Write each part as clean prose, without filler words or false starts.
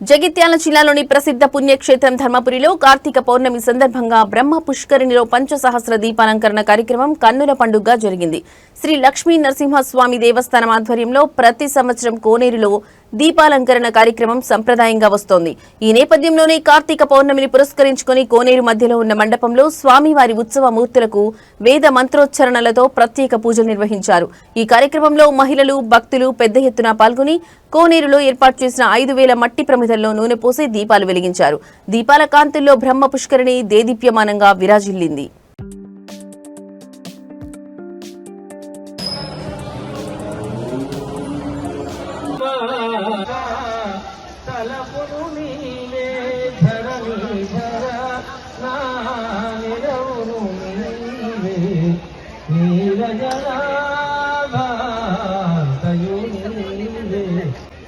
జగిత్యాల జిల్లాలోని ప్రసిద్ధ పుణ్యక్షేత్రం ధర్మపురిలో కార్తీక పౌర్ణమి సందర్భంగా బ్రహ్మ పుష్కరిణిలో పంచసహస్ర దీపాలంకరణ కార్యక్రమం కన్నుల పండుగగా జరిగింది. శ్రీ లక్ష్మీ నరసింహస్వామి దేవస్థానం ఆధ్వర్యంలో ప్రతి సంవత్సరం కోనేరులో దీపాలంకరణ కార్యక్రమం సంప్రదాయంగా వస్తోంది. ఈ నేపథ్యంలోనే కార్తీక పౌర్ణమిని పురస్కరించుకుని కోనేరు మధ్యలో ఉన్న మండపంలో స్వామివారి ఉత్సవ మూర్తులకు వేద మంత్రోచ్చరణలతో ప్రత్యేక పూజలు నిర్వహించారు. ఈ కార్యక్రమంలో మహిళలు, భక్తులు పెద్ద ఎత్తున పాల్గొని కోనేరులో ఏర్పాటు చేసిన 5,000 మట్టి ప్రమిదల్లో నూనె పోసి దీపాలు వెలిగించారు. దీపాల కాంతుల్లో బ్రహ్మ పుష్కరిణి దేదీప్యమానంగా విరాజిల్లింది.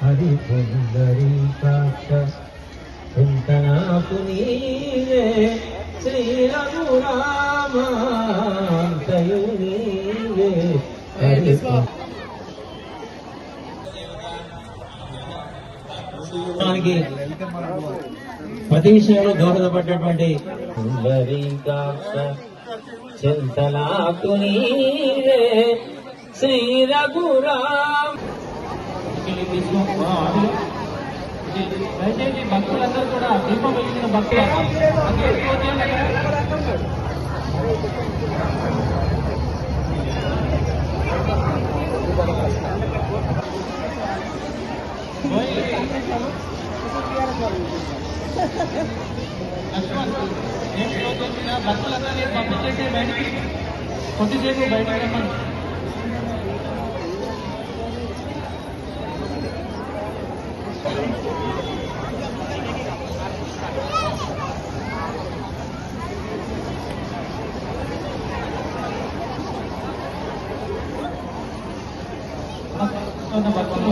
హరి పుండరీ కాక్ష చింతనాకు నీవే శ్రీ రఘురామాంతయు నీవే హరి ప్రతి విషయంలో దోహదపడ్డటువంటి పుండరీ కాక్ష చింతనాకు నీవే శ్రీ రఘురామ దయచేసి భక్తులందరూ కూడా దీపం వెలిగిన భక్తులు భక్తులందరినీ పంపించేసి బయటికి కొద్దిసేపు బయటకు రమ్మని. భక్తులు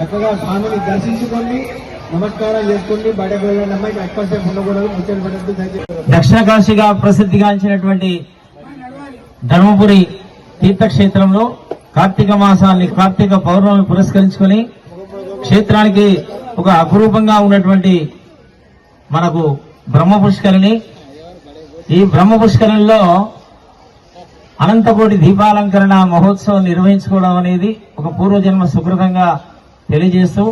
చక్కగా స్వామిని దర్శించుకోండి, నమస్కారం చేసుకోండి. బయటకు వెళ్ళండి అమ్మాయి, ఎక్కువసేపు ఉండకూడదు, ముచ్చలు పడద్దు. దక్షిణ కాశీగా ప్రసిద్ధిగాంచినటువంటి ధర్మపురి తీర్థక్షేత్రంలో కార్తీక మాసాన్ని, కార్తీక పౌర్ణమి పురస్కరించుకుని క్షేత్రానికి ఒక అపురూపంగా ఉన్నటువంటి మనకు బ్రహ్మ పుష్కరిణి. ఈ బ్రహ్మ పుష్కరిణిలో అనంతకోటి దీపాలంకరణ మహోత్సవం నిర్వహించుకోవడం అనేది ఒక పూర్వజన్మ సుకృతంగా తెలియజేస్తూ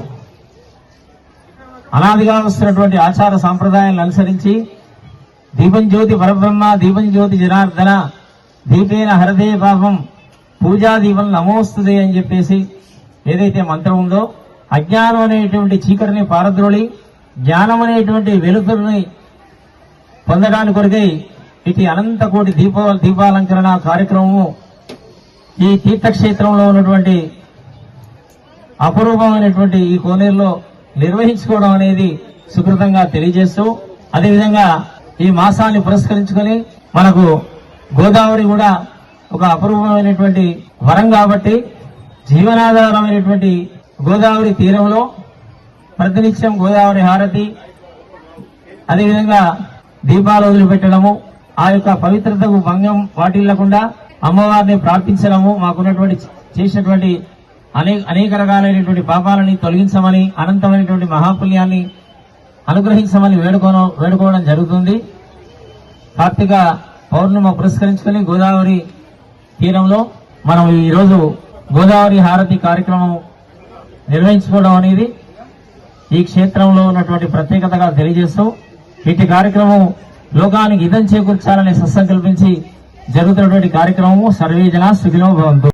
అనాదిగా వస్తున్నటువంటి ఆచార సాంప్రదాయాలను అనుసరించి దీపం జ్యోతి పరబ్రహ్మ, దీపం జ్యోతి జనార్దన, దీపేన హరదే పాపం, పూజా దీపం నమోస్తుదే అని చెప్పేసి ఏదైతే మంత్రం ఉందో, అజ్ఞానం అనేటువంటి చీకటిని పారద్రోలి జ్ఞానం అనేటువంటి వెలుతురుని పొందడానికి కొరకై ఇటు అనంతకోటి దీపాలంకరణ కార్యక్రమము ఈ తీర్థక్షేత్రంలో ఉన్నటువంటి అపురూపమైనటువంటి ఈ కోనేరులో నిర్వహించుకోవడం అనేది సుకృతంగా తెలియజేస్తూ, అదేవిధంగా ఈ మాసాన్ని పురస్కరించుకొని మనకు గోదావరి కూడా ఒక అపురూపమైనటువంటి వరం కాబట్టి జీవనాధారమైనటువంటి గోదావరి తీరంలో ప్రతినిత్యం గోదావరి హారతి, అదేవిధంగా దీపాలు వదిలిపెట్టడము, ఆ యొక్క పవిత్రతకు భంగం వాటిల్లకుండా అమ్మవారిని ప్రార్థించడము, మాకున్నటువంటి చేసినటువంటి అనేక రకాలైనటువంటి పాపాలని తొలగించమని, అనంతమైనటువంటి మహాపుణ్యాన్ని అనుగ్రహించమని వేడుకోవడం జరుగుతుంది. కార్తీక పౌర్ణమి పురస్కరించుకుని గోదావరి తీరంలో మనం ఈరోజు గోదావరి హారతి కార్యక్రమం నిర్వహించుకోవడం అనేది ఈ క్షేత్రంలో ఉన్నటువంటి ప్రత్యేకతగా తెలియజేస్తూ, ఇటు కార్యక్రమం లోకానికి హితం చేకూర్చాలని సత్సంకల్పించి జరుగుతున్నటువంటి కార్యక్రమము సర్వే జనా సుఖినో భవంతు.